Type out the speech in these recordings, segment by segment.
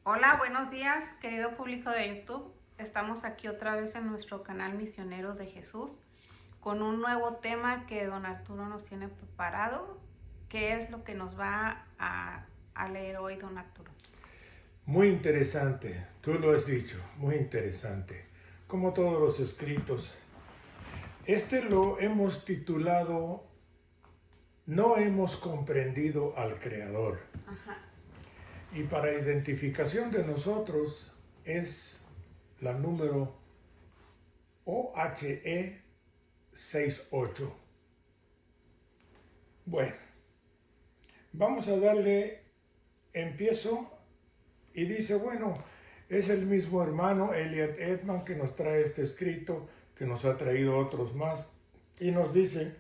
Hola, buenos días, querido público de YouTube. Estamos aquí otra vez en nuestro canal Misioneros de Jesús con un nuevo tema que don Arturo nos tiene preparado. ¿Qué es lo que nos va a leer hoy don Arturo? Muy interesante, tú lo has dicho, muy interesante. Como todos los escritos. Este lo hemos titulado No hemos comprendido al Creador. Ajá. Y para identificación de nosotros es la número OHE 68. Bueno, vamos a darle empiezo y dice, bueno, es el mismo hermano Elliot Edman que nos trae este escrito, que nos ha traído otros más, y nos dice,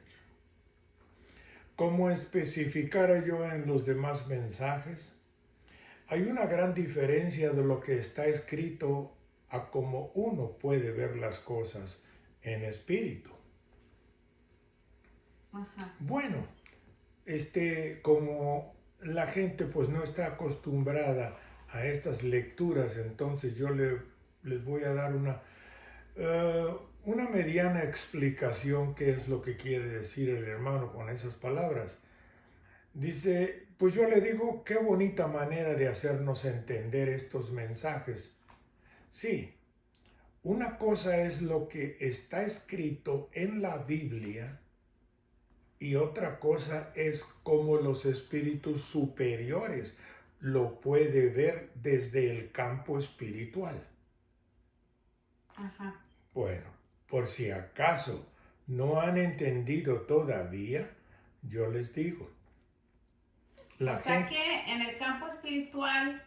¿cómo especificara yo en los demás mensajes? Hay una gran diferencia de lo que está escrito a cómo uno puede ver las cosas en espíritu. Ajá. Bueno, como la gente pues no está acostumbrada a estas lecturas, entonces yo les voy a dar una mediana explicación qué es lo que quiere decir el hermano con esas palabras. Dice, pues yo le digo, qué bonita manera de hacernos entender estos mensajes. Sí, una cosa es lo que está escrito en la Biblia y otra cosa es cómo los espíritus superiores lo puede ver desde el campo espiritual. Ajá. Bueno, por si acaso no han entendido todavía, yo les digo, O la sea gente, que en el campo espiritual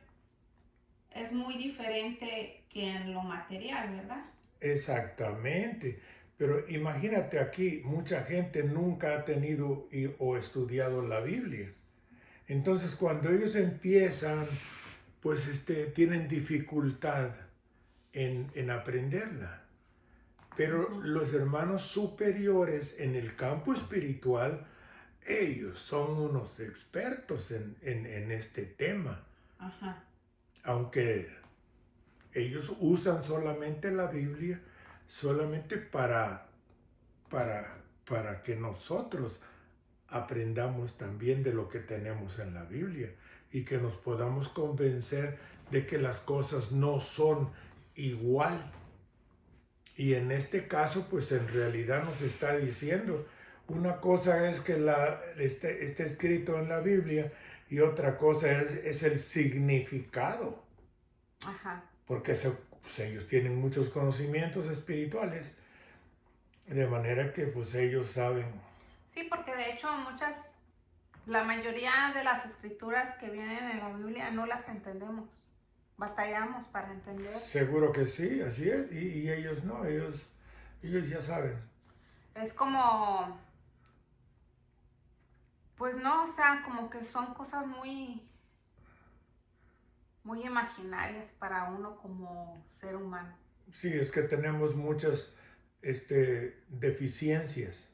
es muy diferente que en lo material, ¿verdad? exactamente, pero imagínate aquí, mucha gente nunca ha tenido o estudiado la Biblia. Entonces cuando ellos empiezan, pues tienen dificultad en aprenderla. Pero Ujú. los hermanos superiores en el campo espiritual, ellos son unos expertos en este tema. Ajá. Aunque ellos usan solamente la Biblia, solamente para que nosotros aprendamos también de lo que tenemos en la Biblia y que nos podamos convencer de que las cosas no son igual. Y en este caso, pues en realidad nos está diciendo, una cosa es que esté escrito en la Biblia y otra cosa es el significado, Ajá. porque pues, ellos tienen muchos conocimientos espirituales, de manera que pues ellos saben. Sí, porque de hecho la mayoría de las escrituras que vienen en la Biblia no las entendemos. Batallamos para entender. Seguro que sí, así es, y ellos no, ellos ya saben. Es como, pues no, o sea, como que son cosas muy imaginarias para uno como ser humano. Sí, es que tenemos muchas deficiencias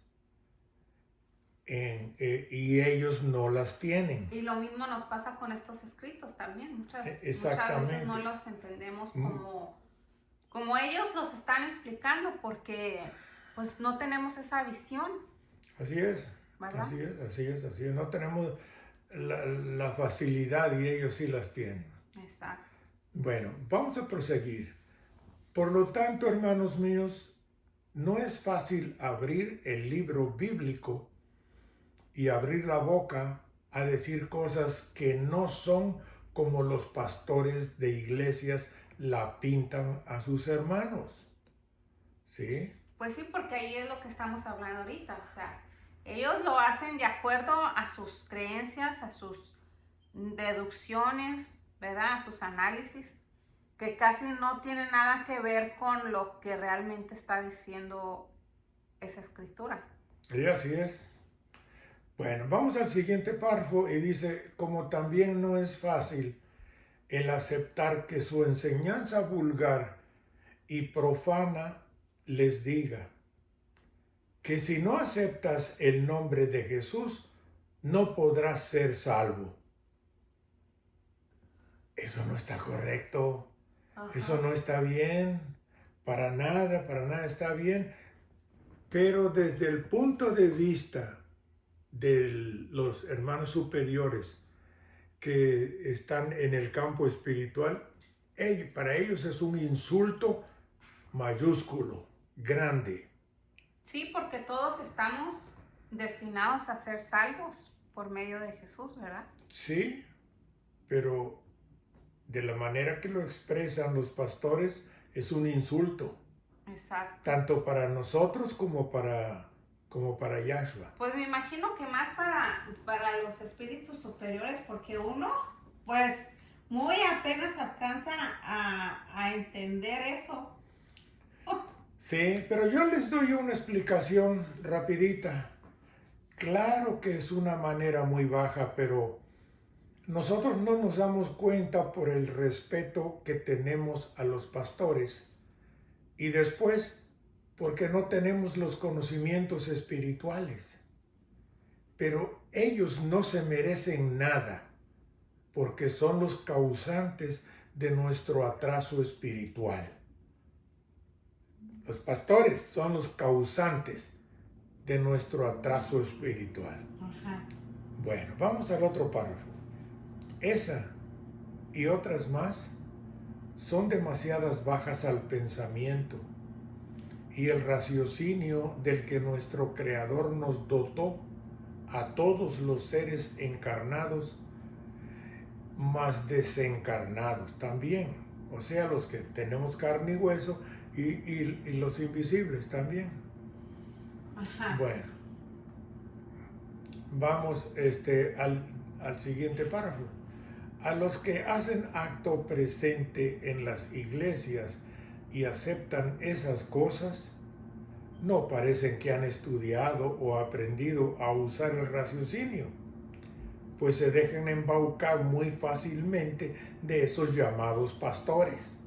y ellos no las tienen. Y lo mismo nos pasa con estos escritos también. Muchas veces no Exactamente. los entendemos Mm, como ellos los están explicando porque pues no tenemos esa visión, Así es, ¿verdad? así es, así es, así es. No tenemos la facilidad y ellos sí las tienen. Exacto. Bueno, vamos a proseguir. Por lo tanto, hermanos míos, no es fácil abrir el libro bíblico y abrir la boca a decir cosas que no son como los pastores de iglesias la pintan a sus hermanos. ¿Sí? Pues sí, porque ahí es lo que estamos hablando ahorita. O sea, ellos lo hacen de acuerdo a sus creencias, a sus deducciones, ¿verdad? A sus análisis, que casi no tienen nada que ver con lo que realmente está diciendo esa escritura. Y así es. Bueno, vamos al siguiente párrafo y dice, como también no es fácil el aceptar que su enseñanza vulgar y profana les diga que si no aceptas el nombre de Jesús, no podrás ser salvo. eso no está correcto, Ajá. eso no está bien, para nada está bien. Pero desde el punto de vista de los hermanos superiores que están en el campo espiritual, para ellos es un insulto mayúsculo, grande. Sí, porque todos estamos destinados a ser salvos por medio de Jesús, ¿verdad? Sí, pero de la manera que lo expresan los pastores es un insulto, Exacto. tanto para nosotros como para Yahshua. Pues me imagino que más para los espíritus superiores, porque uno, pues, muy apenas alcanza a entender eso. Sí, pero yo les doy una explicación rapidita. Claro que es una manera muy baja, pero nosotros no nos damos cuenta por el respeto que tenemos a los pastores y después porque no tenemos los conocimientos espirituales. Pero ellos no se merecen nada porque son los causantes de nuestro atraso espiritual. Los pastores son los causantes de nuestro atraso espiritual. Ajá. Bueno, vamos al otro párrafo. Esa y otras más son demasiadas bajas al pensamiento y el raciocinio del que nuestro Creador nos dotó a todos los seres encarnados, más desencarnados también, o sea, los que tenemos carne y hueso y los invisibles también. Ajá. Bueno, vamos al siguiente párrafo. A los que hacen acto presente en las iglesias y aceptan esas cosas, no parecen que han estudiado o aprendido a usar el raciocinio, pues se dejan embaucar muy fácilmente de esos llamados pastores.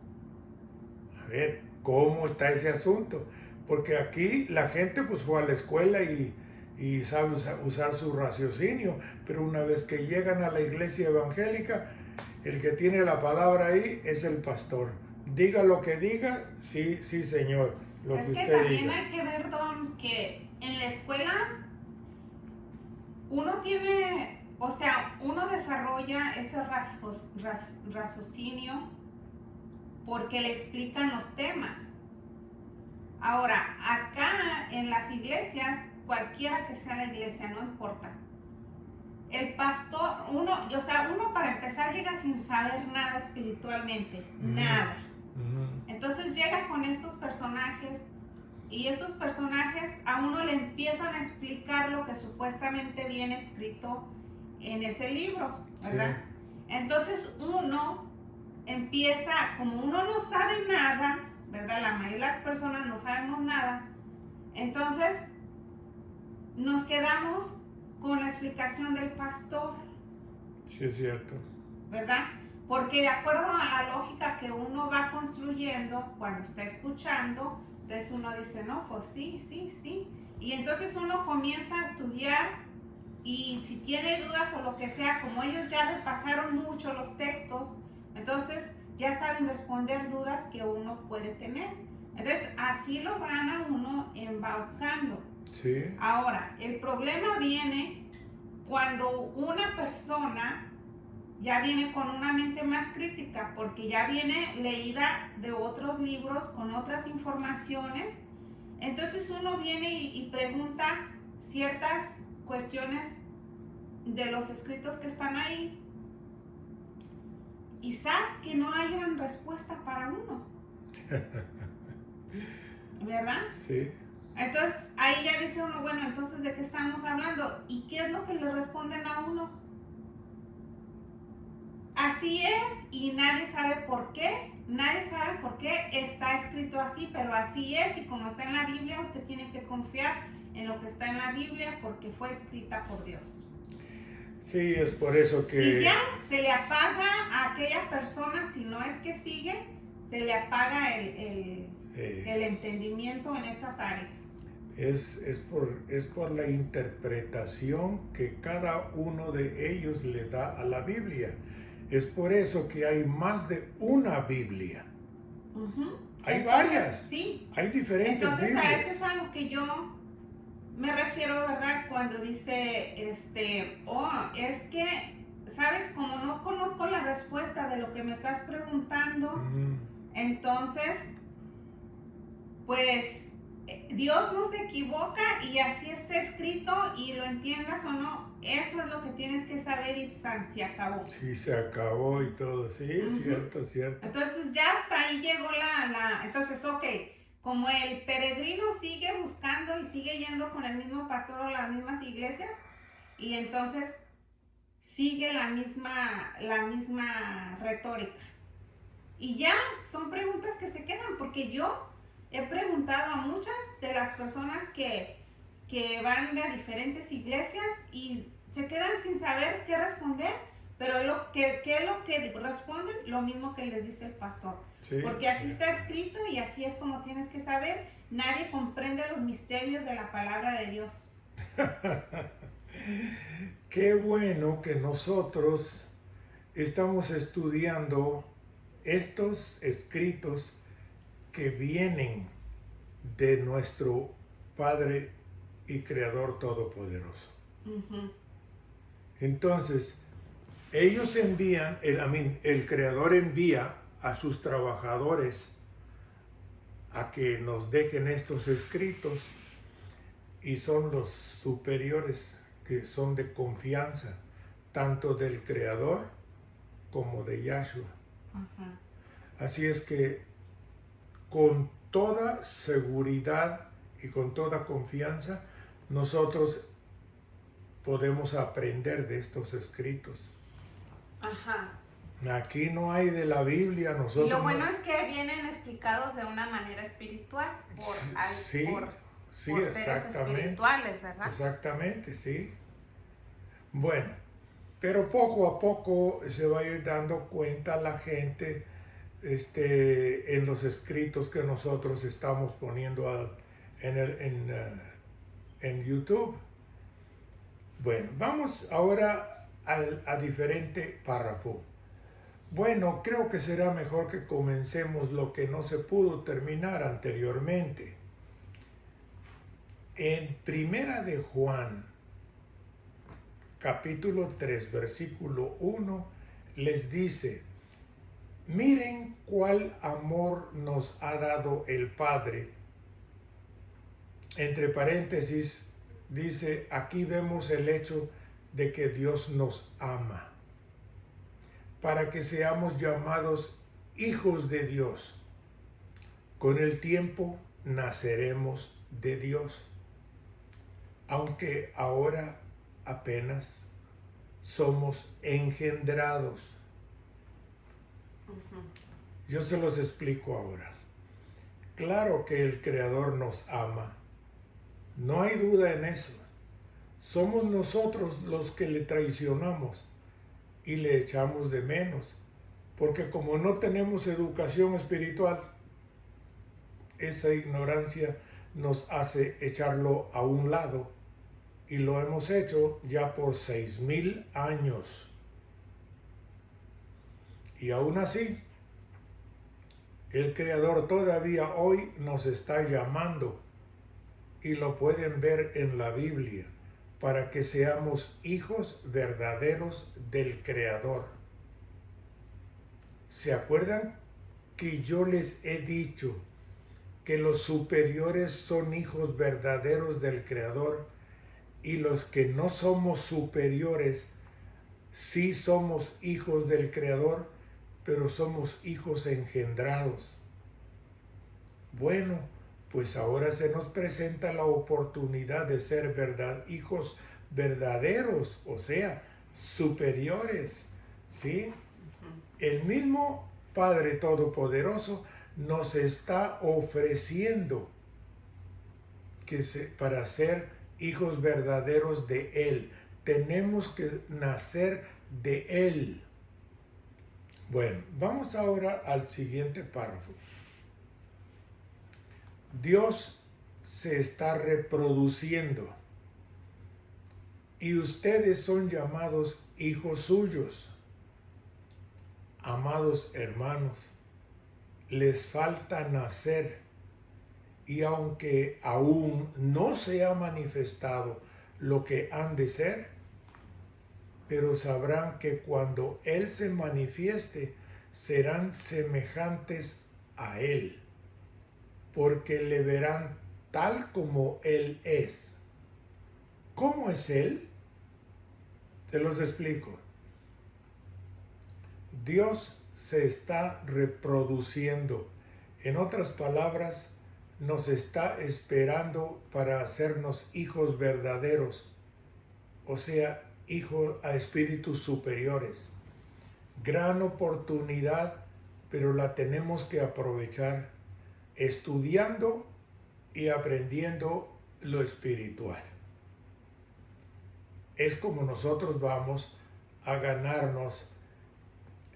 A ver, ¿cómo está ese asunto? Porque aquí la gente pues fue a la escuela y sabe usar su raciocinio, pero una vez que llegan a la iglesia evangélica, el que tiene la palabra ahí es el pastor. Diga lo que diga, sí, sí, señor, lo Es que que usted también diga. hay que ver, Don, que en la escuela uno tiene, o sea, uno desarrolla ese raciocinio porque le explican los temas. Ahora, acá en las iglesias, cualquiera que sea la iglesia, no importa. El pastor, uno para empezar llega sin saber nada espiritualmente, nada. Entonces llega con estos personajes y estos personajes a uno le empiezan a explicar lo que supuestamente viene escrito en ese libro, ¿verdad? Sí. Entonces uno empieza, como uno no sabe nada, ¿verdad? La mayoría de las personas no sabemos nada, entonces nos quedamos con la explicación del pastor. Sí, es cierto. ¿Verdad? Porque de acuerdo a la lógica que uno va construyendo cuando está escuchando, entonces uno dice, no, pues sí, sí, sí. Y entonces uno comienza a estudiar y si tiene dudas o lo que sea, como ellos ya repasaron mucho los textos, entonces ya saben responder dudas que uno puede tener. Entonces así lo van a uno embaucando. Sí. Ahora, el problema viene cuando una persona ya viene con una mente más crítica, porque ya viene leída de otros libros, con otras informaciones. Entonces uno viene y pregunta ciertas cuestiones de los escritos que están ahí. Y sabes que no hay gran respuesta para uno. ¿Verdad? Sí. Entonces ahí ya dice uno, bueno, entonces ¿de qué estamos hablando? ¿Y qué es lo que le responden a uno? Así es y nadie sabe por qué está escrito así, pero así es, y como está en la Biblia, usted tiene que confiar en lo que está en la Biblia porque fue escrita por Dios. Sí, es por eso que... Y ya se le apaga a aquella persona, si no es que sigue, se le apaga el entendimiento en esas áreas. Es por la interpretación que cada uno de ellos le da a la Biblia. Es por eso que hay más de una Biblia. Hay Entonces, varias. Sí. Hay diferentes Entonces Biblias. a eso es a lo que yo me refiero, ¿verdad? Cuando dice, es que, ¿sabes? Como no conozco la respuesta de lo que me estás preguntando, entonces, pues, Dios no se equivoca y así está escrito y lo entiendas o no, eso es lo que tienes que saber y se acabó. Sí, se acabó y todo, sí, cierto, cierto. Entonces ya hasta ahí llegó entonces, ok, como el peregrino sigue buscando y sigue yendo con el mismo pastor o las mismas iglesias, y entonces sigue la misma retórica. Y ya son preguntas que se quedan, porque yo he preguntado a muchas de las personas que van de diferentes iglesias y se quedan sin saber qué responder, pero ¿qué es lo que responden? Lo mismo que les dice el pastor. Sí, porque así está escrito y así es como tienes que saber. Nadie comprende los misterios de la palabra de Dios. Qué bueno que nosotros estamos estudiando estos escritos que vienen de nuestro Padre y Creador Todopoderoso. Entonces, ellos envían, el Creador envía a sus trabajadores a que nos dejen estos escritos, y son los superiores que son de confianza, tanto del Creador como de Yahshua. Así es que con toda seguridad y con toda confianza nosotros podemos aprender de estos escritos. Aquí no hay de la Biblia. Nosotros y lo bueno es que vienen explicados de una manera espiritual por seres espirituales, ¿verdad? Exactamente, sí. Bueno, pero poco a poco se va a ir dando cuenta la gente en los escritos que nosotros estamos poniendo en YouTube. Bueno, vamos ahora a diferente párrafo. Bueno, creo que será mejor que comencemos lo que no se pudo terminar anteriormente. En Primera de Juan, capítulo 3, versículo 1, les dice: miren cuál amor nos ha dado el Padre. Entre paréntesis, dice, aquí vemos el hecho de que Dios nos ama, para que seamos llamados hijos de Dios. Con el tiempo naceremos de Dios, aunque ahora apenas somos engendrados. Yo se los explico ahora. Claro que el Creador nos ama. No hay duda en eso. Somos nosotros los que le traicionamos y le echamos de menos, porque como no tenemos educación espiritual, esa ignorancia nos hace echarlo a un lado, y lo hemos hecho ya por 6,000 años. Y aún así, el Creador todavía hoy nos está llamando, y lo pueden ver en la Biblia, para que seamos hijos verdaderos del Creador. ¿Se acuerdan que yo les he dicho que los superiores son hijos verdaderos del Creador, y los que no somos superiores sí somos hijos del Creador, pero somos hijos engendrados? Bueno, pues ahora se nos presenta la oportunidad de ser hijos verdaderos, o sea, superiores, ¿sí? El mismo Padre Todopoderoso nos está ofreciendo para ser hijos verdaderos de Él. Tenemos que nacer de Él. Bueno, vamos ahora al siguiente párrafo. Dios se está reproduciendo y ustedes son llamados hijos suyos. amados hermanos, les falta nacer, y aunque aún no se ha manifestado lo que han de ser, pero sabrán que cuando Él se manifieste, serán semejantes a Él, porque le verán tal como Él es. ¿Cómo es Él? Te los explico. Dios se está reproduciendo. En otras palabras, nos está esperando para hacernos hijos verdaderos, o sea, hijos a espíritus superiores. Gran oportunidad, pero la tenemos que aprovechar estudiando y aprendiendo lo espiritual. Es como nosotros vamos a ganarnos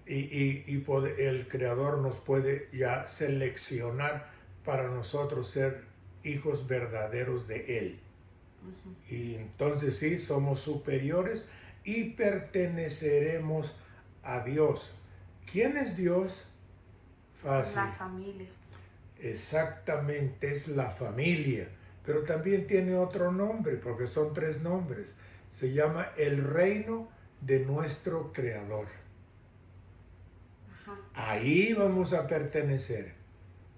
y el Creador nos puede ya seleccionar para nosotros ser hijos verdaderos de Él. Y entonces sí, somos superiores y perteneceremos a Dios. ¿Quién es Dios? Fácil. La familia. Exactamente, es la familia, pero también tiene otro nombre, porque son 3 nombres. Se llama el reino de nuestro Creador. Ajá. Ahí vamos a pertenecer.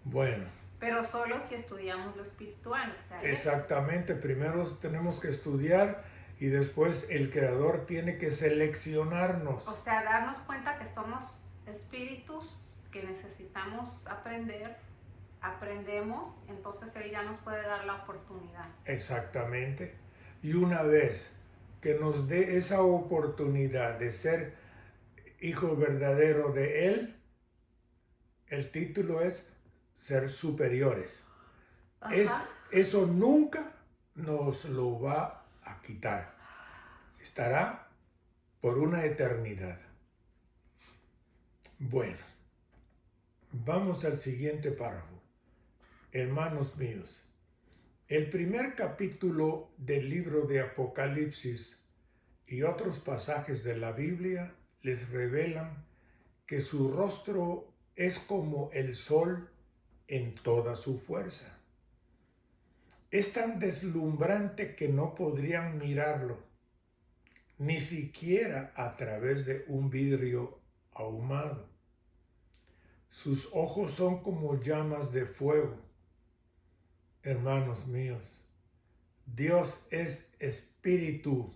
Bueno. Pero solo si estudiamos lo espiritual. O sea, exactamente, primero tenemos que estudiar y después el Creador tiene que seleccionarnos. O sea, darnos cuenta que somos espíritus que necesitamos aprender, aprendemos, entonces Él ya nos puede dar la oportunidad. Exactamente. Y una vez que nos dé esa oportunidad de ser hijo verdadero de Él, el título es ser superiores. Eso nunca nos lo va a quitar. Estará por una eternidad. Bueno, vamos al siguiente párrafo. Hermanos míos, el primer capítulo del libro de Apocalipsis y otros pasajes de la Biblia les revelan que su rostro es como el sol en toda su fuerza. Es tan deslumbrante que no podrían mirarlo, ni siquiera a través de un vidrio ahumado. Sus ojos son como llamas de fuego. Hermanos míos, Dios es espíritu.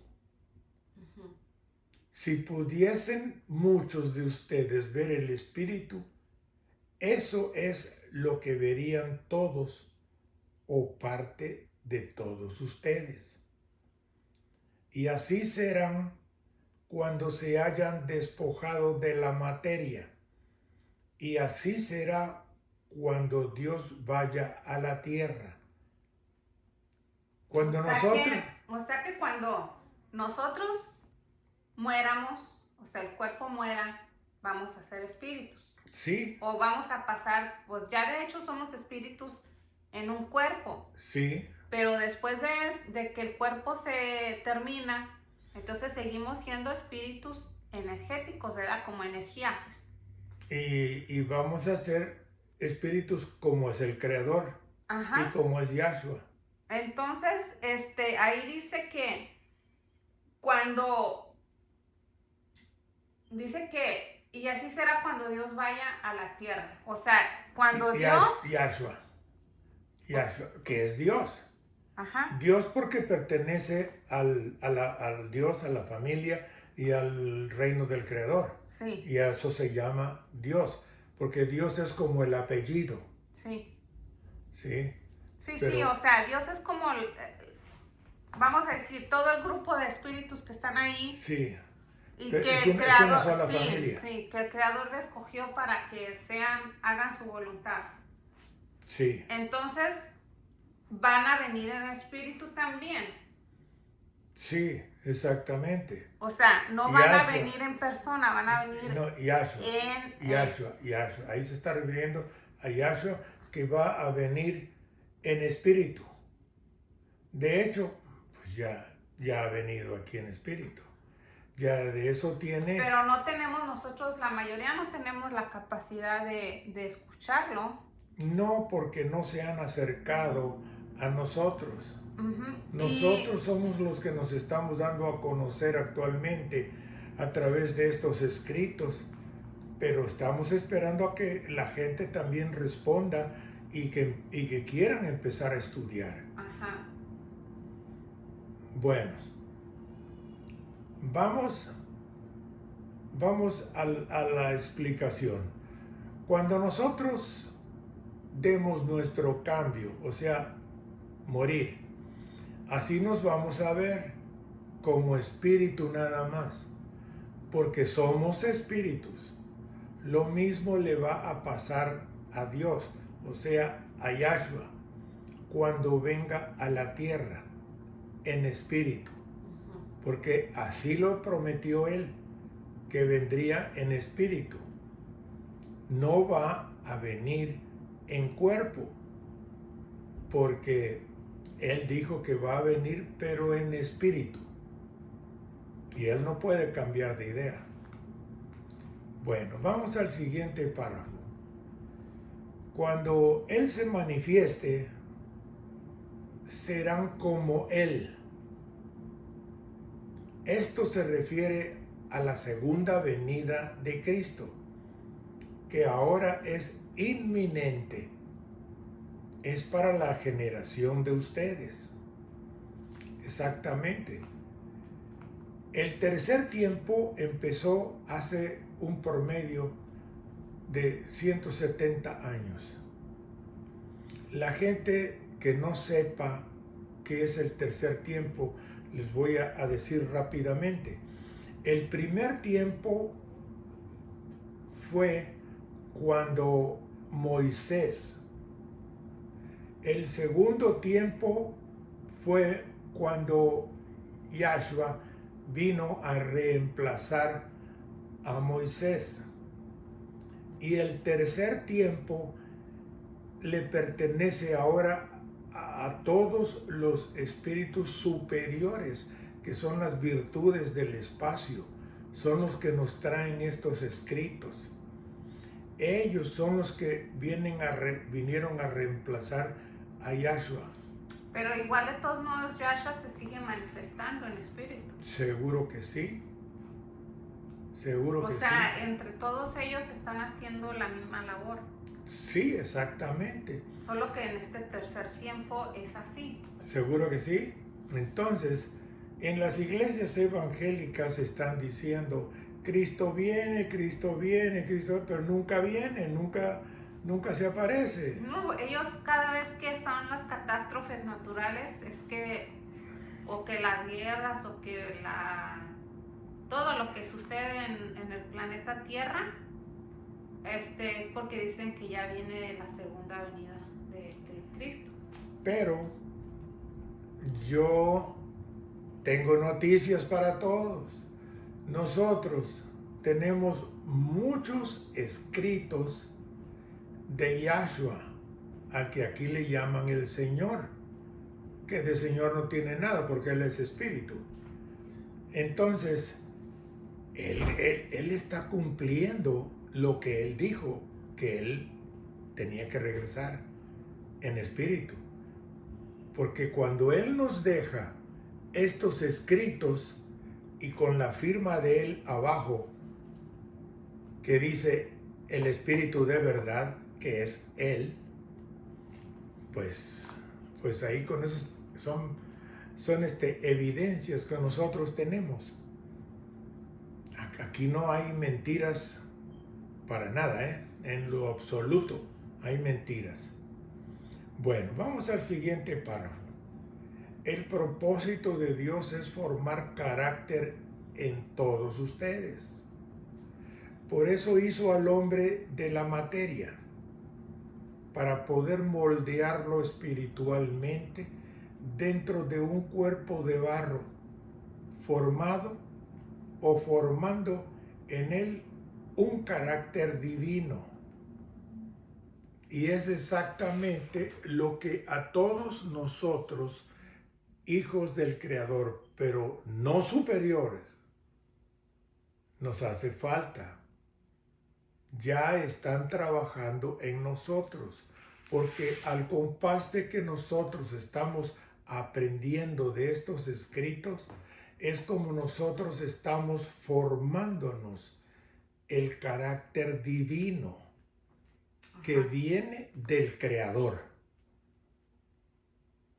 Si pudiesen muchos de ustedes ver el espíritu, eso es lo que verían todos o parte de todos ustedes. Y así serán cuando se hayan despojado de la materia. Y así será cuando Dios vaya a la tierra. Cuando o sea que cuando nosotros muéramos, o sea, el cuerpo muera, vamos a ser espíritus. Sí. O vamos a pasar, pues ya de hecho somos espíritus en un cuerpo. Sí. Pero después de que el cuerpo se termina, entonces seguimos siendo espíritus energéticos, ¿verdad? Como energía. Y vamos a ser espíritus como es el Creador. Ajá. Y como es Yahshua. Entonces, ahí dice que cuando, dice que, y así será cuando Dios vaya a la tierra. O sea, cuando Dios... Yahshua, que es Dios. Ajá. Dios porque pertenece al Dios, a la familia y al reino del Creador. Sí. Y a eso se llama Dios, porque Dios es como el apellido. Sí. Sí. Sí, pero, sí, o sea, Dios es como, vamos a decir, todo el grupo de espíritus que están ahí. Sí. Y que el Creador, sí, que el Creador les escogió para que hagan su voluntad. Sí. Entonces, van a venir en espíritu también. Sí, exactamente. O sea, no van a venir en persona, van a venir Yahshua. Ahí se está refiriendo a Yahshua, que va a venir en espíritu. De hecho, pues ya ha venido aquí en espíritu. ya de eso tiene. Pero no tenemos nosotros, la mayoría no tenemos la capacidad de escucharlo. No, porque no se han acercado a nosotros. Ujú. Nosotros somos los que nos estamos dando a conocer actualmente a través de estos escritos, pero estamos esperando a que la gente también responda y que quieran empezar a estudiar. Ajá. Bueno, vamos a la explicación. Cuando nosotros demos nuestro cambio, o sea, morir, así nos vamos a ver como espíritu nada más, porque somos espíritus. Lo mismo le va a pasar a Dios, o sea, a Yahshua, cuando venga a la tierra en espíritu, porque así lo prometió Él, que vendría en espíritu. No va a venir en cuerpo, porque Él dijo que va a venir, pero en espíritu. Y Él no puede cambiar de idea. Bueno, vamos al siguiente párrafo. Cuando Él se manifieste, serán como Él. Esto se refiere a la segunda venida de Cristo, que ahora es inminente. Es para la generación de ustedes. Exactamente. El tercer tiempo empezó hace un promedio de 170 años. La gente que no sepa qué es el tercer tiempo, les voy a decir rápidamente. El primer tiempo fue cuando Moisés. El segundo tiempo fue cuando Yahshua vino a reemplazar a Moisés. Y el tercer tiempo le pertenece ahora a todos los espíritus superiores, que son las virtudes del espacio, son los que nos traen estos escritos. Ellos son los que vinieron a reemplazar a Yahshua. Pero igual de todos modos Yahshua se sigue manifestando en espíritu. Seguro que sí. Seguro que sí. O sea, entre todos ellos están haciendo la misma labor. Sí, exactamente. Solo que en este tercer tiempo es así. Seguro que sí. Entonces, en las iglesias evangélicas están diciendo, Cristo viene, pero nunca viene, nunca se aparece. No, ellos cada vez que son las catástrofes naturales, es que, o que las guerras, o que todo lo que sucede en el planeta Tierra, es porque dicen que ya viene la segunda venida de Cristo. Pero yo tengo noticias para todos. Nosotros tenemos muchos escritos de Yahshua, al que aquí le llaman el Señor, que de Señor no tiene nada porque Él es espíritu. Entonces, Él está cumpliendo lo que Él dijo, que Él tenía que regresar en espíritu. Porque cuando Él nos deja estos escritos y con la firma de Él abajo, que dice el Espíritu de verdad, que es Él, pues ahí con eso son evidencias que nosotros tenemos. Aquí no hay mentiras para nada, en lo absoluto hay mentiras. Bueno, vamos al siguiente párrafo. El propósito de Dios es formar carácter en todos ustedes. Por eso hizo al hombre de la materia, para poder moldearlo espiritualmente dentro de un cuerpo de barro, formando en él un carácter divino. Y es exactamente lo que a todos nosotros, hijos del Creador, pero no superiores, nos hace falta. Ya están trabajando en nosotros, porque al compás de que nosotros estamos aprendiendo de estos escritos, es como nosotros estamos formándonos el carácter divino que viene del Creador.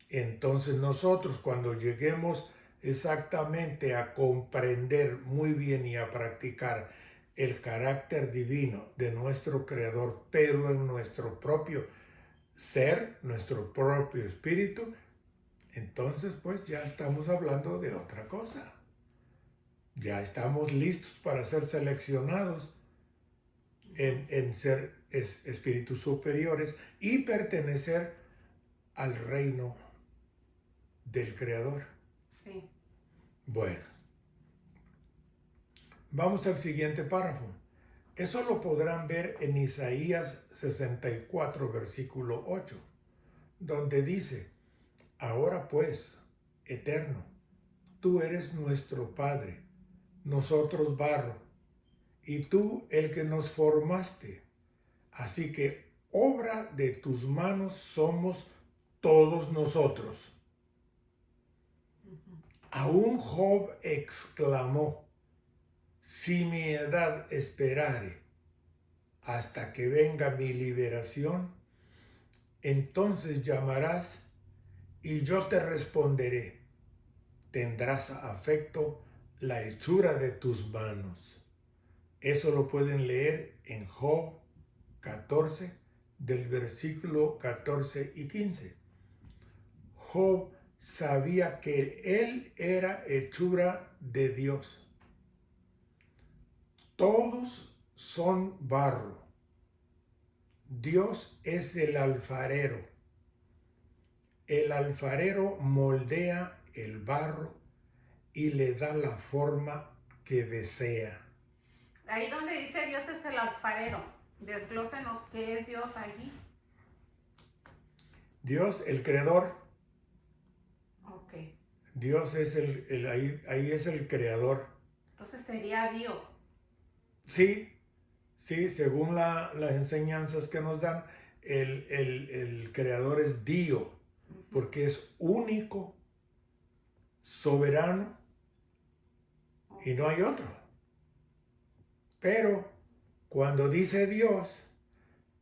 Entonces nosotros, cuando lleguemos exactamente a comprender muy bien y a practicar el carácter divino de nuestro Creador, pero en nuestro propio ser, nuestro propio espíritu, entonces pues ya estamos hablando de otra cosa. Ya estamos listos para ser seleccionados en ser espíritus superiores y pertenecer al reino del Creador. Sí. Bueno, vamos al siguiente párrafo. Eso lo podrán ver en Isaías 64, versículo 8, donde dice: ahora pues, Eterno, tú eres nuestro Padre, nosotros barro, y tú el que nos formaste. Así que obra de tus manos somos todos nosotros. Aún Job exclamó: si mi edad esperare hasta que venga mi liberación, entonces llamarás y yo te responderé. Tendrás afecto la hechura de tus manos. Eso lo pueden leer en Job 14, del versículo 14 y 15. Job sabía que él era hechura de Dios. Todos son barro. Dios es el alfarero. El alfarero moldea el barro y le da la forma que desea. Ahí donde dice Dios es el alfarero, desglósenos qué es Dios allí. Dios, el creador. Ok. Dios es ahí es el creador. Entonces sería Dios. Sí, según las enseñanzas que nos dan, el creador es Dios, porque es único, soberano, y no hay otro. Pero cuando dice Dios,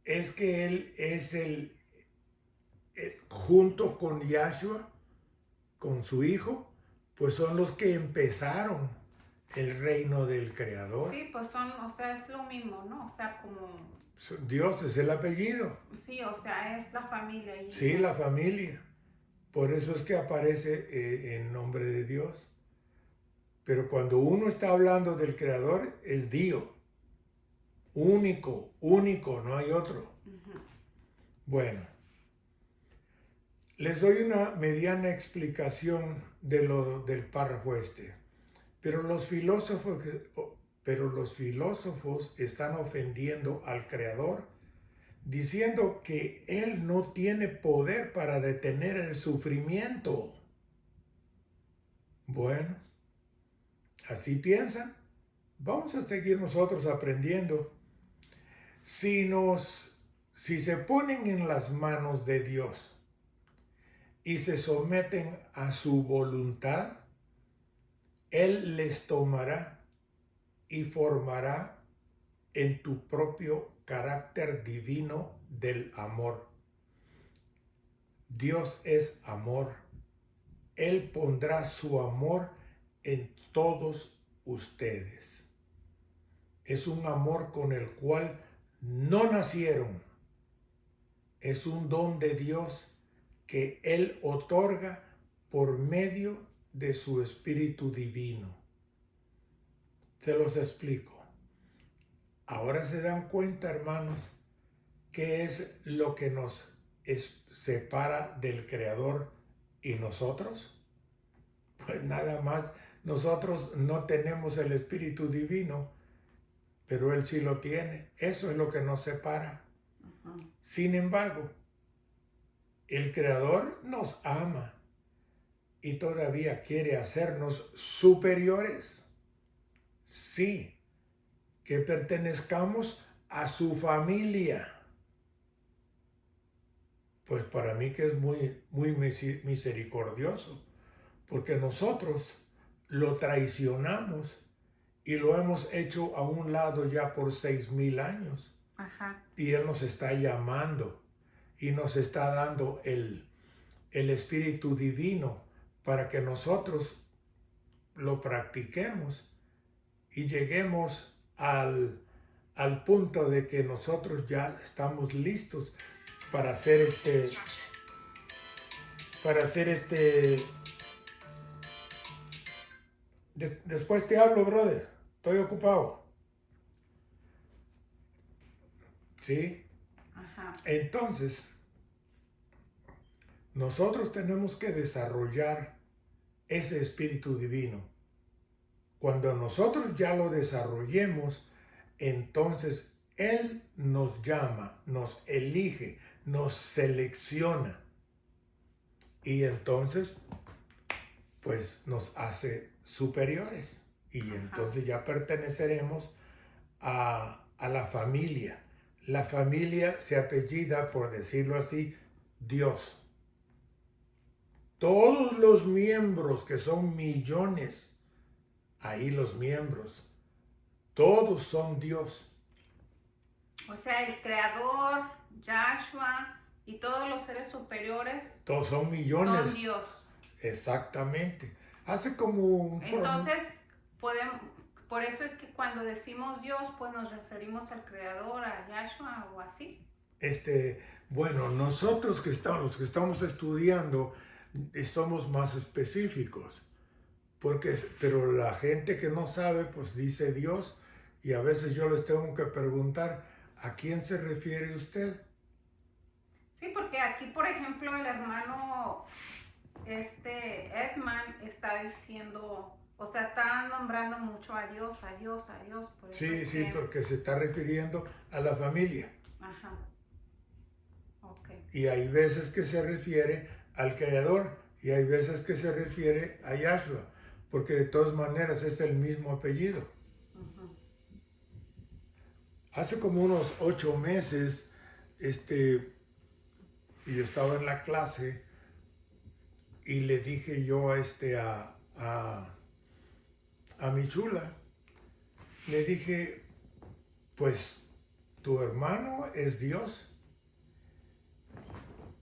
es que Él es junto con Yahshua, con su Hijo, pues son los que empezaron el reino del Creador. Sí, pues son, o sea, es lo mismo, ¿no? O sea, como... Dios es el apellido. Sí, o sea, es la familia. Y sí, la familia. Por eso es que aparece en nombre de Dios. Pero cuando uno está hablando del Creador, es Dios. Único, no hay otro. Bueno, les doy una mediana explicación del párrafo este. Pero los filósofos están ofendiendo al Creador, diciendo que Él no tiene poder para detener el sufrimiento. Bueno, así piensan. Vamos a seguir nosotros aprendiendo. Si se ponen en las manos de Dios y se someten a su voluntad, Él les tomará y formará en tu propio carácter divino del amor. Dios es amor. Él pondrá su amor en todos ustedes. Es un amor con el cual no nacieron. Es un don de Dios que Él otorga por medio de su Espíritu Divino. Se los explico. Ahora se dan cuenta, hermanos, qué es lo que nos separa del Creador y nosotros. Pues nada más, nosotros no tenemos el Espíritu Divino, pero Él sí lo tiene. Eso es lo que nos separa. Sin embargo, el Creador nos ama y todavía quiere hacernos superiores. Sí, que pertenezcamos a su familia. Pues para mí que es muy misericordioso, porque nosotros lo traicionamos y lo hemos hecho a un lado ya por 6,000 años. Ajá. Y Él nos está llamando y nos está dando el Espíritu Divino para que nosotros lo practiquemos y lleguemos al punto de que nosotros ya estamos listos para hacer después te hablo, brother, estoy ocupado. ¿Sí? Ajá. Entonces, nosotros tenemos que desarrollar ese espíritu divino. Cuando nosotros ya lo desarrollemos, entonces Él nos llama, nos elige, nos selecciona. Y entonces, pues nos hace superiores. Y entonces ya perteneceremos a la familia. La familia se apellida, por decirlo así, Dios. Todos los miembros, que son millones, ahí los miembros, todos son Dios. O sea, el Creador, Yahshua y todos los seres superiores Todos son millones. son Dios. Exactamente. Hace como... Entonces, por eso es que cuando decimos Dios, pues nos referimos al Creador, a Yahshua o así. Bueno, nosotros que estamos estudiando, somos más específicos. Pero la gente que no sabe, pues dice Dios, y a veces yo les tengo que preguntar, ¿a quién se refiere usted? Sí, porque aquí, por ejemplo, el hermano Edman está diciendo, o sea, está nombrando mucho a Dios, a Dios, a Dios. Por eso Sí, porque se está refiriendo a la familia. Ajá. Ok. Y hay veces que se refiere al Creador y hay veces que se refiere a Yahshua, porque de todas maneras es el mismo apellido. Uh-huh. Hace como unos 8 meses, y yo estaba en la clase y le dije yo a mi chula, le dije, pues tu hermano es Dios.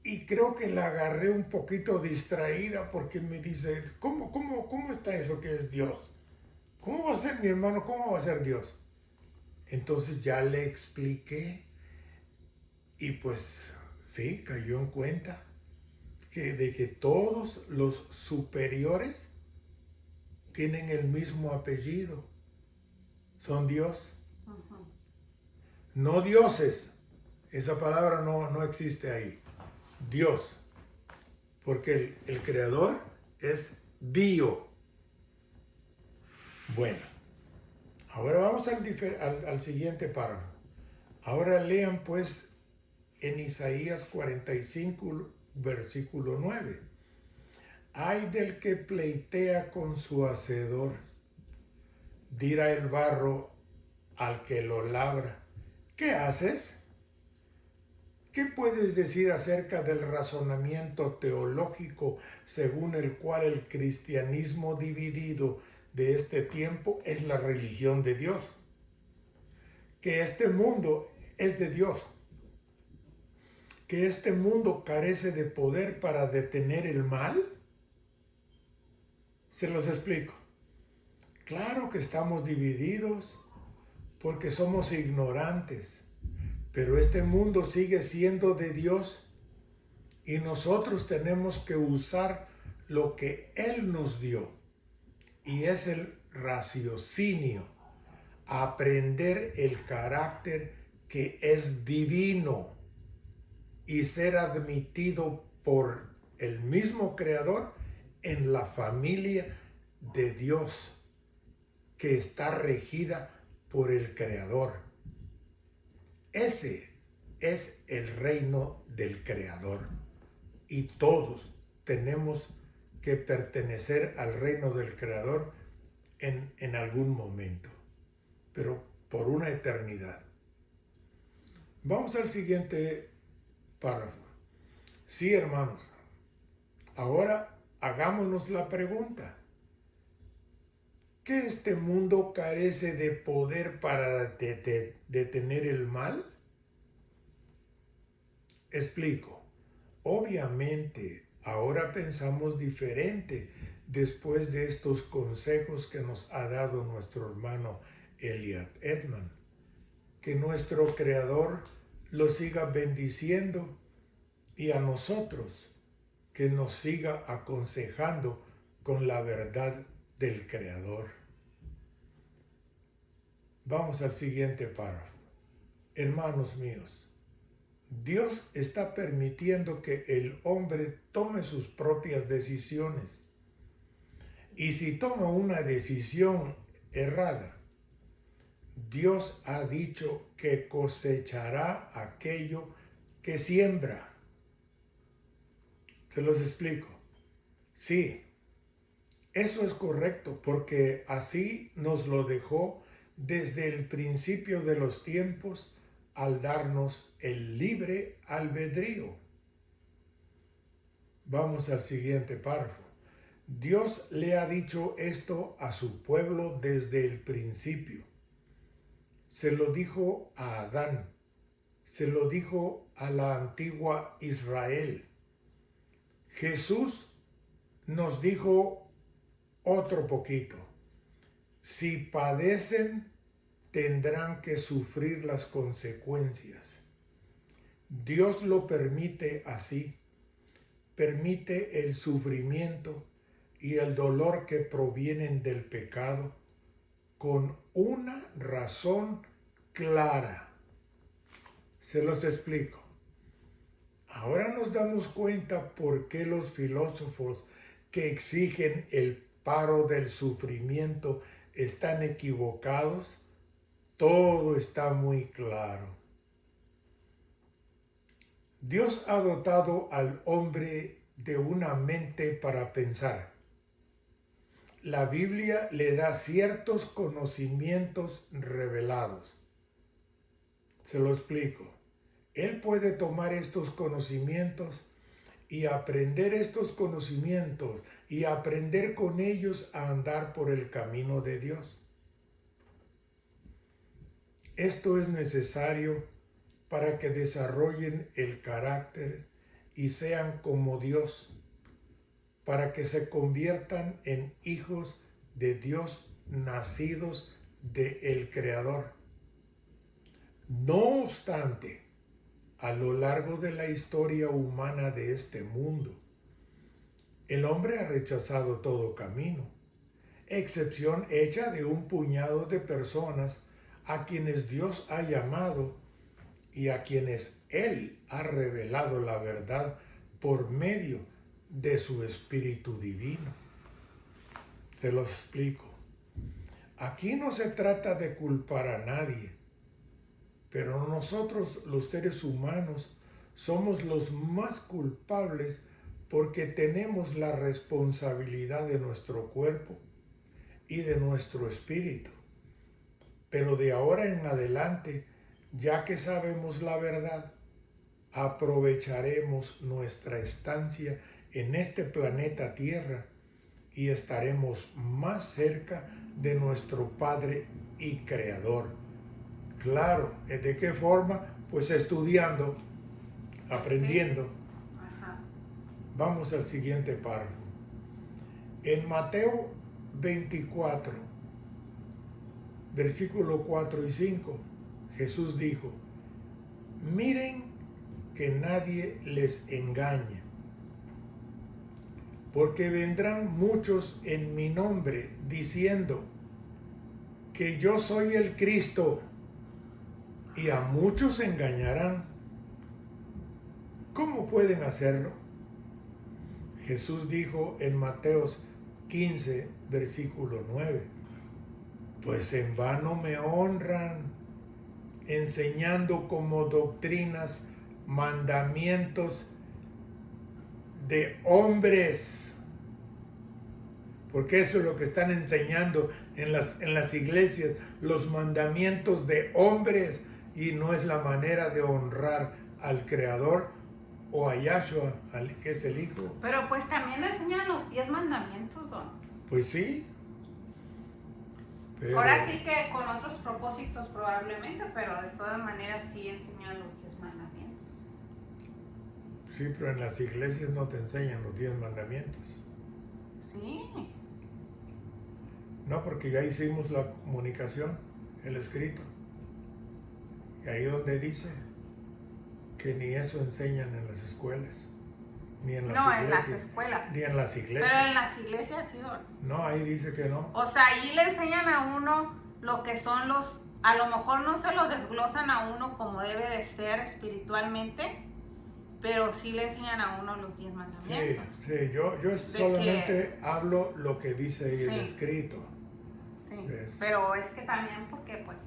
Y creo que la agarré un poquito distraída porque me dice, ¿cómo está eso que es Dios? ¿Cómo va a ser mi hermano? ¿Cómo va a ser Dios? Entonces ya le expliqué y pues sí, cayó en cuenta de que todos los superiores tienen el mismo apellido. Son Dios. Uh-huh. No dioses. Esa palabra no existe ahí. Dios. Porque el creador es Dios. Bueno, ahora vamos al siguiente párrafo. Ahora lean pues en Isaías 45, versículo 9. Ay del que pleitea con su hacedor, dirá el barro al que lo labra, ¿qué haces? ¿Qué puedes decir acerca del razonamiento teológico según el cual el cristianismo dividido de este tiempo es la religión de Dios? Que este mundo es de Dios. Que este mundo carece de poder para detener el mal. Se los explico. Claro que estamos divididos porque somos ignorantes. Pero este mundo sigue siendo de Dios y nosotros tenemos que usar lo que Él nos dio. Y es el raciocinio, aprender el carácter que es divino y ser admitido por el mismo Creador en la familia de Dios, que está regida por el Creador. Ese es el reino del Creador y todos tenemos que pertenecer al reino del Creador en algún momento. Pero por una eternidad. Vamos al siguiente párrafo. Sí, hermanos. Ahora hagámonos la pregunta. ¿Qué este mundo carece de poder para detener el mal? Explico. Obviamente, ahora pensamos diferente después de estos consejos que nos ha dado nuestro hermano Elliot Edman. Que nuestro Creador lo siga bendiciendo y a nosotros que nos siga aconsejando con la verdad del Creador. Vamos al siguiente párrafo. Hermanos míos, Dios está permitiendo que el hombre tome sus propias decisiones. Y si toma una decisión errada, Dios ha dicho que cosechará aquello que siembra. Se los explico. Sí, eso es correcto, porque así nos lo dejó desde el principio de los tiempos al darnos el libre albedrío. Vamos al siguiente párrafo. Dios le ha dicho esto a su pueblo desde el principio. Se lo dijo a Adán, se lo dijo a la antigua Israel. Jesús nos dijo otro poquito. Si padecen, tendrán que sufrir las consecuencias. Dios lo permite así. Permite el sufrimiento y el dolor que provienen del pecado con una razón clara. Se los explico. Ahora nos damos cuenta por qué los filósofos que exigen el paro del sufrimiento están equivocados. Todo está muy claro. Dios ha dotado al hombre de una mente para pensar. La Biblia le da ciertos conocimientos revelados. Se lo explico. Él puede tomar estos conocimientos y aprender estos conocimientos y aprender con ellos a andar por el camino de Dios. Esto es necesario para que desarrollen el carácter y sean como Dios, para que se conviertan en hijos de Dios nacidos del Creador. No obstante, a lo largo de la historia humana de este mundo, el hombre ha rechazado todo camino, excepción hecha de un puñado de personas a quienes Dios ha llamado y a quienes Él ha revelado la verdad por medio de su Espíritu Divino. Se los explico. Aquí no se trata de culpar a nadie, pero nosotros los seres humanos somos los más culpables porque tenemos la responsabilidad de nuestro cuerpo y de nuestro espíritu. Pero de ahora en adelante, ya que sabemos la verdad, aprovecharemos nuestra estancia en este planeta Tierra y estaremos más cerca de nuestro Padre y Creador. Claro, ¿de qué forma? Pues estudiando, aprendiendo. Sí. Ajá. Vamos al siguiente párrafo. En Mateo 24, versículo 4 y 5, Jesús dijo: miren que nadie les engañe, porque vendrán muchos en mi nombre diciendo que yo soy el Cristo, y a muchos engañarán. ¿Cómo pueden hacerlo? Jesús dijo en Mateo 15, versículo 9, pues en vano me honran, enseñando como doctrinas mandamientos de hombres. porque eso es lo que están enseñando en las iglesias, los mandamientos de hombres, y no es la manera de honrar al Creador o a Yahshua, que es el Hijo. Pero pues también enseñan los 10 mandamientos, don. Pues sí. Pero, Ahora sí que con otros propósitos probablemente, pero de todas maneras sí enseñan los 10 mandamientos. sí, pero en las iglesias no te enseñan los 10 mandamientos. Sí. No, porque ya hicimos la comunicación, el escrito. Y ahí donde dice que ni eso enseñan en las escuelas, ni en las No, iglesias. en las escuelas. Ni en las iglesias. Pero en las iglesias sí, don. No, ahí dice que no. O sea, ahí le enseñan a uno lo que son los, a lo mejor no se lo desglosan a uno como debe de ser espiritualmente, pero sí le enseñan a uno los 10 Sí, mandamientos. sí, yo solamente hablo lo que dice ahí el Sí. escrito. Sí, ¿Ves? pero es que también porque pues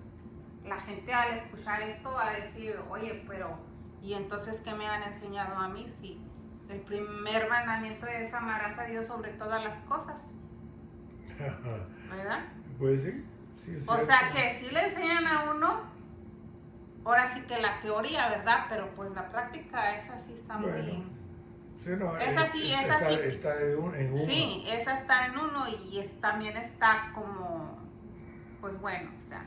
la gente al escuchar esto va a decir, oye, pero ¿y entonces qué me han enseñado a mí si el primer mandamiento es amarás a Dios sobre todas las cosas? ¿Verdad? Pues sí, sí es O cierto. sea que sí le enseñan a uno, ahora sí que la teoría, ¿verdad? Pero pues la práctica, esa sí está Bueno, muy... Sí, no, esa sí, esa sí. Está en uno. Sí, esa está en uno y también está como, pues bueno, o sea,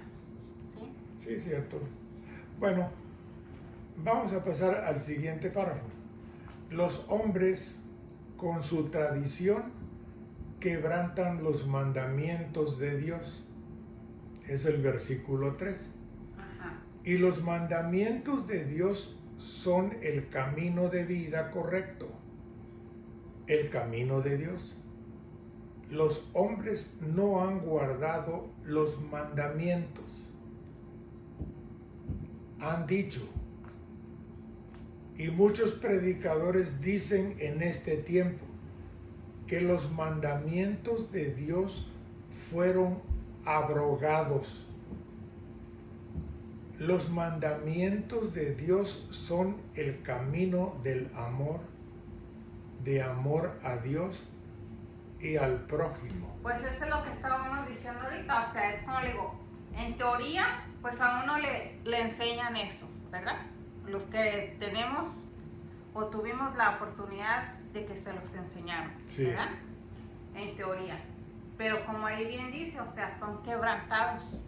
¿sí? Sí, es cierto. Bueno, vamos a pasar al siguiente párrafo. Los hombres, con su tradición, quebrantan los mandamientos de Dios. Es el versículo 3. Ajá. Y los mandamientos de Dios son el camino de vida correcto. El camino de Dios. Los hombres no han guardado los mandamientos. Han dicho, y muchos predicadores dicen en este tiempo, que los mandamientos de Dios fueron abrogados. Los mandamientos de Dios son el camino del amor, de amor a Dios y al prójimo. Pues eso es lo que estábamos diciendo ahorita, o sea, es como le digo, en teoría, pues a uno le enseñan eso, ¿verdad? Los que tenemos o tuvimos la oportunidad de que se los enseñaron, Sí. ¿verdad? En teoría. Pero como ahí bien dice, o sea, son quebrantados.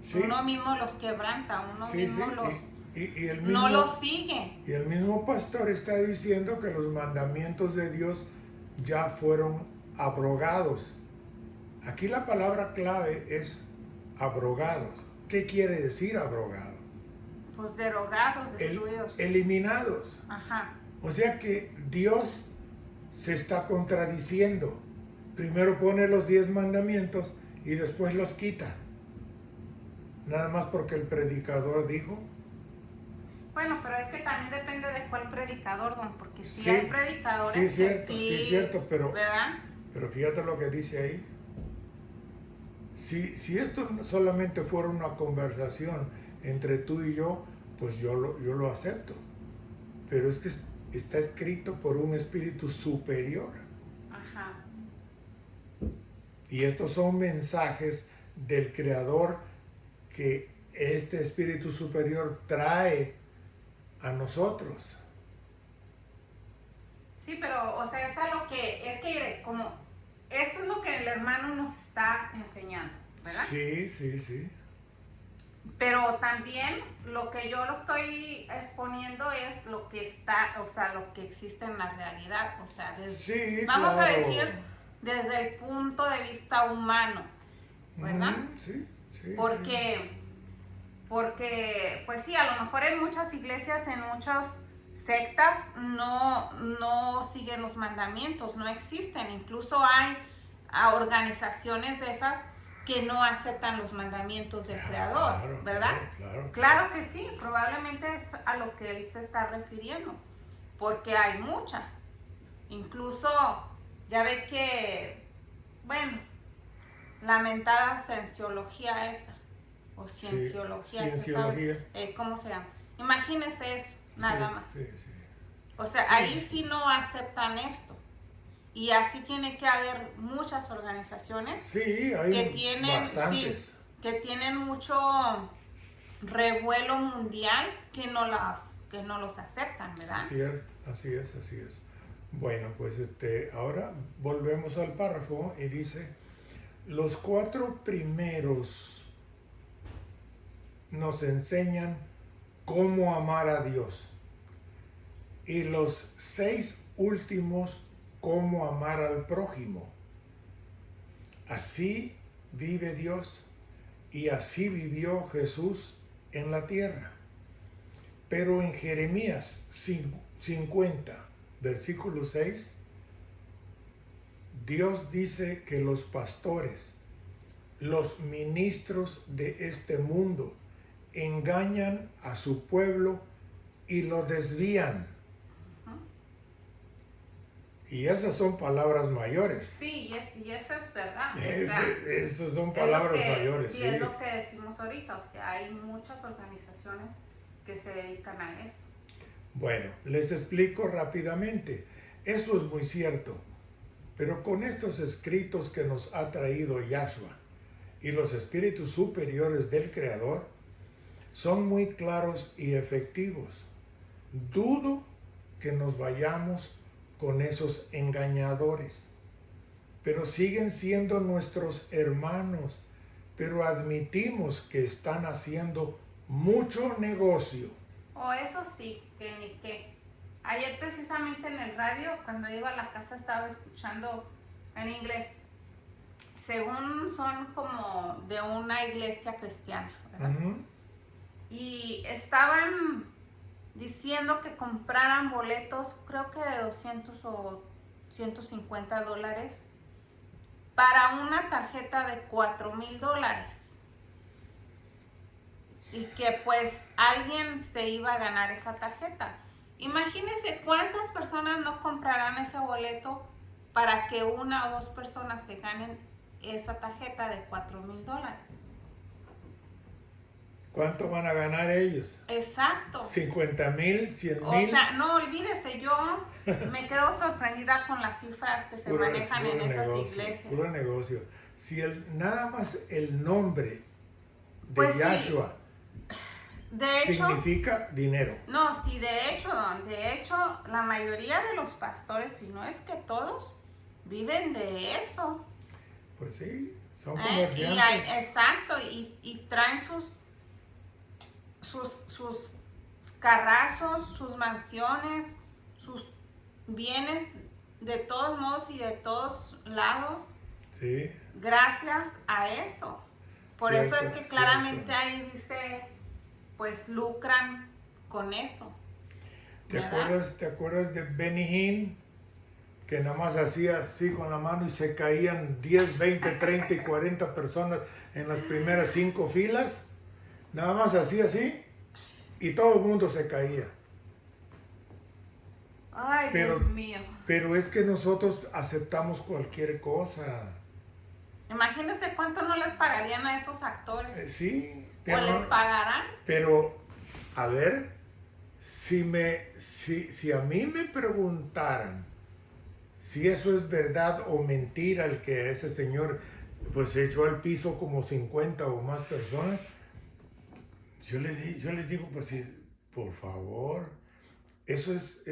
Sí. Uno mismo los quebranta, uno Sí, mismo sí. los... Y el mismo, no los sigue. Y el mismo pastor está diciendo que los mandamientos de Dios ya fueron abrogados. Aquí la palabra clave es abrogados. ¿Qué quiere decir abrogado? Pues derogados, destruidos. Eliminados. Ajá. O sea que Dios se está contradiciendo. Primero pone los 10 mandamientos y después los quita. Nada más porque el predicador dijo. Bueno, pero es que también depende de cuál predicador, don, porque si Sí, hay predicadores sí, que cierto, sí, sí, cierto, pero, ¿verdad? pero fíjate lo que dice ahí. Si esto solamente fuera una conversación entre tú y yo, pues yo lo acepto. Pero es que está escrito por un espíritu superior. Ajá. Y estos son mensajes del Creador que este espíritu superior trae a nosotros. Sí, pero, o sea, es que como, esto es lo que el hermano nos está enseñando, ¿verdad? Sí, sí, sí. Pero también lo que yo lo estoy exponiendo es lo que está, o sea, lo que existe en la realidad, o sea, Sí, vamos claro. a decir desde el punto de vista humano, ¿verdad? Sí, sí. Porque, pues sí, a lo mejor en muchas iglesias, en muchas sectas, no siguen los mandamientos, no existen. Incluso hay organizaciones de esas que no aceptan los mandamientos del Creador, Claro, ¿verdad? Claro que sí, probablemente es a lo que él se está refiriendo, porque hay muchas. Incluso, ya ve que, bueno, lamentada cienciología esa, o cienciología, cienciología. ¿cómo se llama? Imagínese eso, nada más. Sí, sí. O sea, Sí. ahí sí no aceptan esto. Y así tiene que haber muchas organizaciones Sí, hay que tienen, bastantes. sí, que tienen mucho revuelo mundial que no los aceptan, ¿verdad? Así es, así es. Bueno, pues ahora volvemos al párrafo y dice, los 4 primeros nos enseñan cómo amar a Dios y los 6 últimos cómo amar al prójimo. Así vive Dios y así vivió Jesús en la tierra. Pero en Jeremías 50, versículo 6, Dios dice que los pastores, los ministros de este mundo, engañan a su pueblo y lo desvían. Y esas son palabras mayores. Sí, y eso es verdad. Esas son palabras mayores. Sí, es lo que decimos ahorita. O sea, hay muchas organizaciones que se dedican a eso. Bueno, les explico rápidamente. Eso es muy cierto. Pero con estos escritos que nos ha traído Yahshua y los espíritus superiores del Creador, son muy claros y efectivos. Dudo que nos vayamos con esos engañadores, pero siguen siendo nuestros hermanos, pero admitimos que están haciendo mucho negocio. Oh, eso sí, que ni qué. Ayer precisamente en el radio, cuando iba a la casa, estaba escuchando en inglés. Según son como de una iglesia cristiana, ¿verdad? Uh-huh. Y estaban diciendo que compraran boletos, creo que de 200 o $150 para una tarjeta de $4,000 y que pues alguien se iba a ganar esa tarjeta. Imagínense cuántas personas no comprarán ese boleto para que 1 o 2 personas se ganen esa tarjeta de $4,000. ¿Cuánto van a ganar ellos? Exacto. 50,000, 100,000. O sea, no olvídese, yo me quedo sorprendida con las cifras que se manejan en esas iglesias. Puro negocio. Si nada más el nombre de Pues Yahshua de hecho, significa dinero. No, sí, de hecho, la mayoría de los pastores, si no es que todos, viven de eso. Pues sí, son comerciantes. Exacto, y traen sus carrazos, sus mansiones, sus bienes de todos modos y de todos lados. Sí. Gracias a eso. Por Cierto, eso es que claramente ahí dice, pues lucran con eso. ¿Te acuerdas de Benny Hinn? Que nada más hacía así con la mano y se caían 10, 20, 30 y 40 personas en las primeras 5 filas. Nada más hacía así y todo el mundo se caía. Ay, Dios mío. Pero es que nosotros aceptamos cualquier cosa. Imagínense cuánto no les pagarían a esos actores. Sí. ¿O les pagarán? Pero, a ver, si a mí me preguntaran si eso es verdad o mentira, el que ese señor pues echó al piso como 50 o más personas, yo les digo, pues sí, por favor, eso es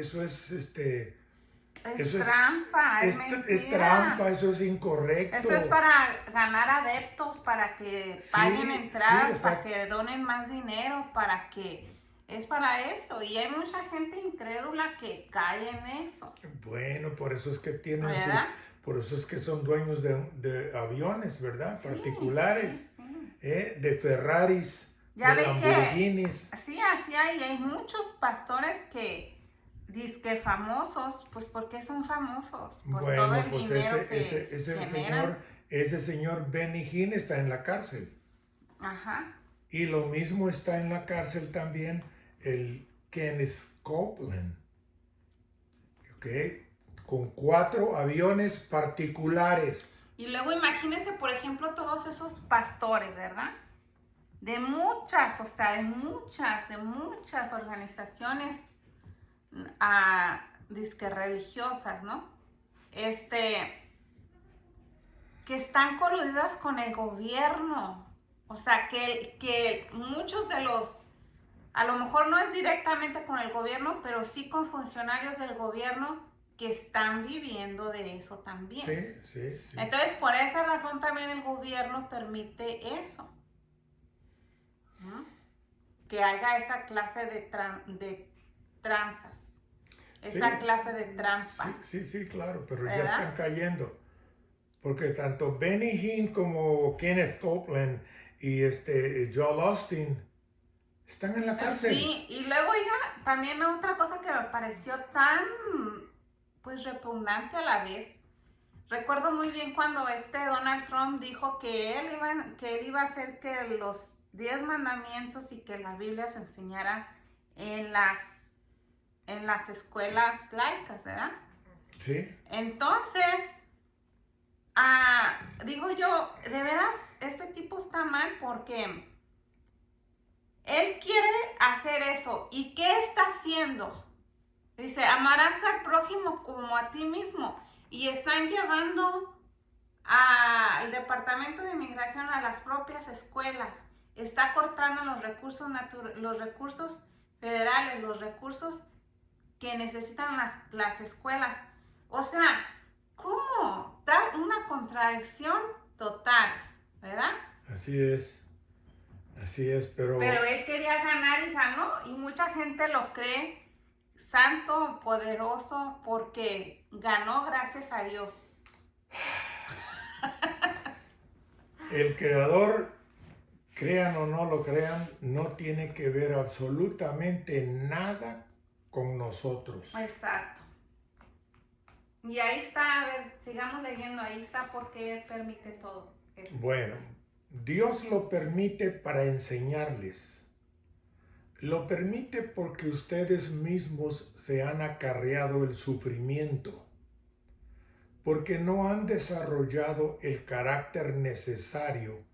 trampa, es mentira. mentira. Es trampa, eso es incorrecto. Eso es para ganar adeptos, para que paguen entradas, para que donen más dinero, es para eso. Y hay mucha gente incrédula que cae en eso. Bueno, por eso es que tienen por eso es que son dueños de aviones, ¿verdad? Sí, particulares, sí. De Ferraris, ya de Lamborghinis. Sí, así hay muchos pastores que dizque famosos, pues porque son famosos, por todo el dinero que generan. Ese señor Benny Hinn está en la cárcel. Ajá. Y lo mismo está en la cárcel también el Kenneth Copeland, ¿ok? Con 4 aviones particulares. Y luego imagínense, por ejemplo, todos esos pastores, ¿verdad? De muchas organizaciones disque religiosas, ¿no? que están coludidas con el gobierno. O sea, que muchos de los, a lo mejor no es directamente con el gobierno, pero sí con funcionarios del gobierno que están viviendo de eso también. Sí. Entonces, por esa razón también el gobierno permite eso. ¿No? Que haya esa clase de tranzas, esa clase de trampas. Sí, claro, pero ¿verdad? ya están cayendo. Porque tanto Benny Hinn como Kenneth Copeland y Joel Austin están en la cárcel. Sí, y luego ya también otra cosa que me pareció tan pues repugnante a la vez. Recuerdo muy bien cuando Donald Trump dijo que él iba a hacer que los 10 mandamientos y que la Biblia se enseñara en las escuelas laicas, ¿verdad? Sí. Entonces, digo yo, de veras, este tipo está mal porque él quiere hacer eso. ¿Y qué está haciendo? Dice, amarás al prójimo como a ti mismo. Y están llevando al Departamento de Inmigración a las propias escuelas. Está cortando los recursos federales, los recursos que necesitan las escuelas. O sea, ¿cómo? Da una contradicción total, ¿verdad? Así es, pero... Pero él quería ganar y ganó, y mucha gente lo cree santo, poderoso, porque ganó gracias a Dios. El creador, crean o no lo crean, no tiene que ver absolutamente nada con nosotros. Exacto. Y ahí está, a ver, sigamos leyendo, ahí está porque Él permite todo eso. Bueno, Dios lo permite para enseñarles. Lo permite porque ustedes mismos se han acarreado el sufrimiento, porque no han desarrollado el carácter necesario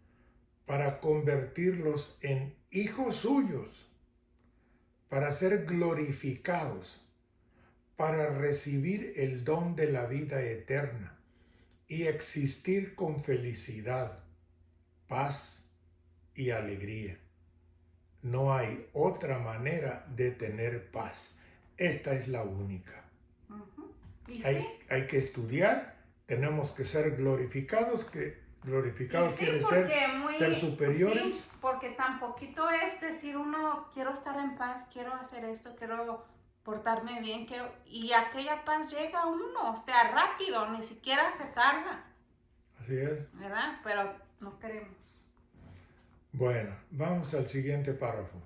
para convertirlos en hijos suyos, para ser glorificados, para recibir el don de la vida eterna y existir con felicidad, paz y alegría. No hay otra manera de tener paz. Esta es la única. Hay que estudiar, tenemos que ser glorificados, quiere ser superiores. Sí, porque tan poquito es decir uno, quiero estar en paz, quiero hacer esto, quiero portarme bien, y aquella paz llega a uno, o sea, rápido, ni siquiera se tarda. Así es. ¿Verdad? Pero no queremos. Bueno, vamos al siguiente párrafo.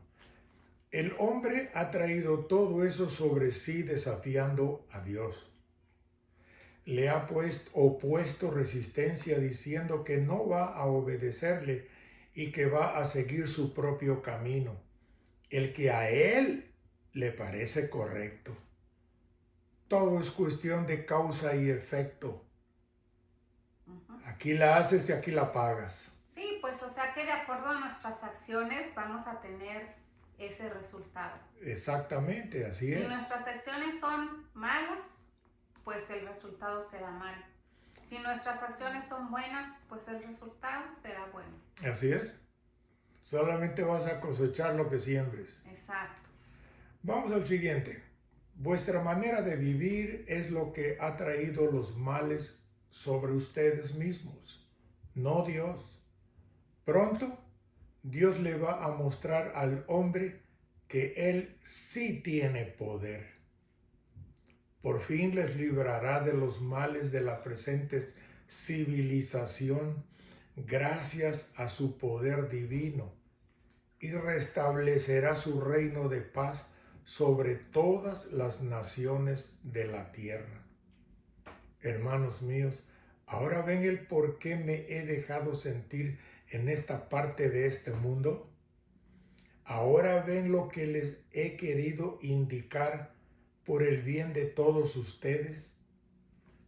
El hombre ha traído todo eso sobre sí desafiando a Dios. Le ha opuesto resistencia diciendo que no va a obedecerle y que va a seguir su propio camino, el que a él le parece correcto. Todo es cuestión de causa y efecto. Aquí la haces y aquí la pagas. Sí, pues o sea que de acuerdo a nuestras acciones vamos a tener ese resultado. Exactamente, así es. Si nuestras acciones son malas, pues el resultado será malo. Si nuestras acciones son buenas, pues el resultado será bueno. Así es. Solamente vas a cosechar lo que siembres. Exacto. Vamos al siguiente. Vuestra manera de vivir es lo que ha traído los males sobre ustedes mismos, no Dios. Pronto, Dios le va a mostrar al hombre que Él sí tiene poder. Por fin les librará de los males de la presente civilización gracias a su poder divino y restablecerá su reino de paz sobre todas las naciones de la tierra. Hermanos míos, ¿ahora ven el por qué me he dejado sentir en esta parte de este mundo? ¿Ahora ven lo que les he querido indicar por el bien de todos ustedes?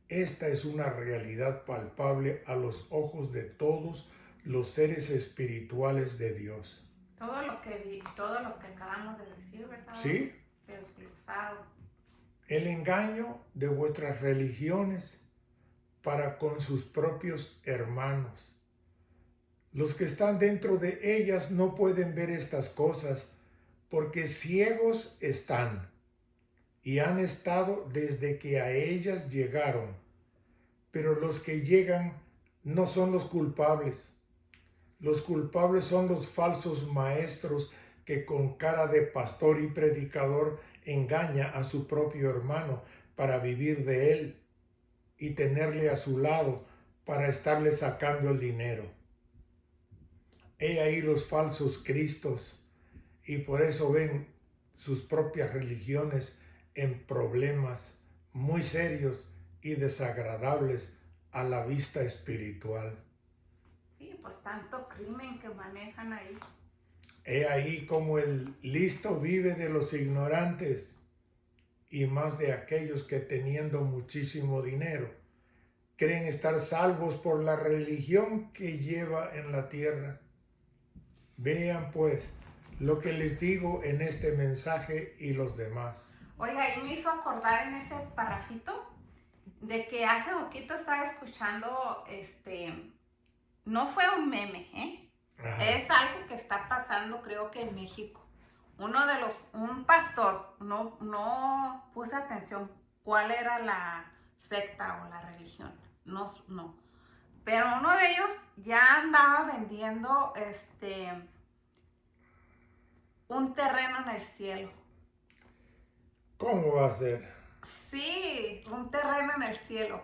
Esta es una realidad palpable a los ojos de todos los seres espirituales de Dios. Todo lo que acabamos de decir, ¿verdad? ¿Sí? Desglosado. El engaño de vuestras religiones para con sus propios hermanos. Los que están dentro de ellas no pueden ver estas cosas porque ciegos están y han estado desde que a ellas llegaron. Pero los que llegan no son los culpables. Los culpables son los falsos maestros que con cara de pastor y predicador engaña a su propio hermano para vivir de él y tenerle a su lado para estarle sacando el dinero. He ahí los falsos cristos, y por eso ven sus propias religiones en problemas muy serios y desagradables a la vista espiritual. Sí, pues tanto crimen que manejan ahí. He ahí como el listo vive de los ignorantes y más de aquellos que teniendo muchísimo dinero creen estar salvos por la religión que lleva en la tierra. Vean pues lo que les digo en este mensaje y los demás. Oiga, y me hizo acordar en ese parrafito de que hace poquito estaba escuchando, no fue un meme, Ajá. es algo que está pasando creo que en México. Un pastor, no puse atención cuál era la secta o la religión, no. Pero uno de ellos ya andaba vendiendo un terreno en el cielo. ¿Cómo va a ser? Sí, un terreno en el cielo.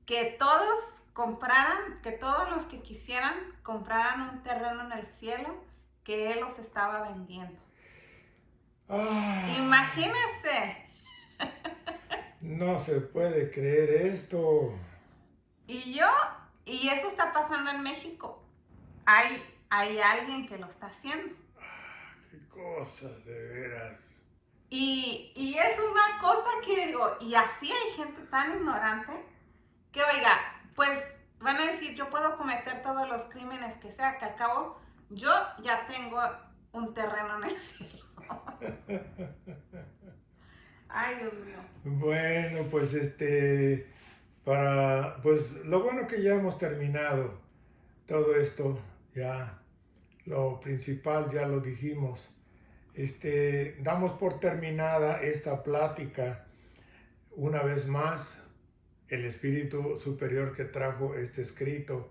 Que todos compraran, que todos los que quisieran compraran un terreno en el cielo que él los estaba vendiendo. Imagínese. No se puede creer esto. Y eso está pasando en México. Hay alguien que lo está haciendo. Qué cosas, de veras. Y es una cosa que digo, y así hay gente tan ignorante que, oiga, pues van a decir, yo puedo cometer todos los crímenes que sea, que al cabo yo ya tengo un terreno en el cielo. Ay, Dios mío. Bueno, pues pues lo bueno que ya hemos terminado todo esto, ya lo principal ya lo dijimos. Damos por terminada esta plática. Una vez más, el espíritu superior que trajo este escrito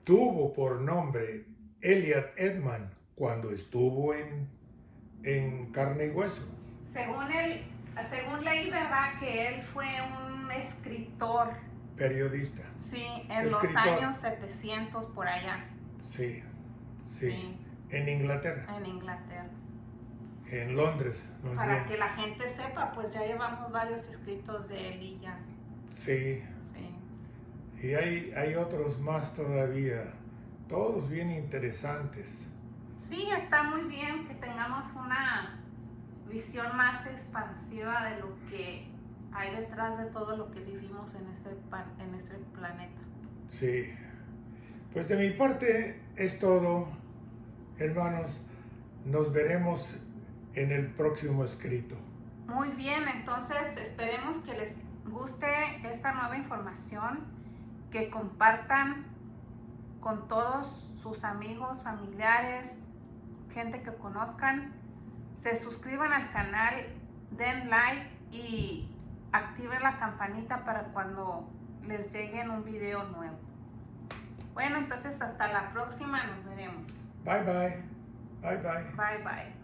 tuvo por nombre Elliot Edman cuando estuvo en carne y hueso. Según leí, ¿verdad? Que él fue un escritor. Periodista. Sí, en los años 700 por allá. Sí. En Inglaterra. En Inglaterra. En Londres. Para que la gente sepa, pues ya llevamos varios escritos de él y ya. Sí. Y hay otros más todavía, todos bien interesantes. Sí, está muy bien que tengamos una visión más expansiva de lo que hay detrás de todo lo que vivimos en este planeta. Sí. Pues de mi parte es todo, hermanos. Nos veremos en el próximo escrito. Muy bien, entonces esperemos que les guste esta nueva información, que compartan con todos sus amigos, familiares, gente que conozcan, se suscriban al canal, den like y activen la campanita para cuando les llegue un video nuevo. Bueno, entonces hasta la próxima, nos veremos. Bye bye. Bye bye. Bye bye.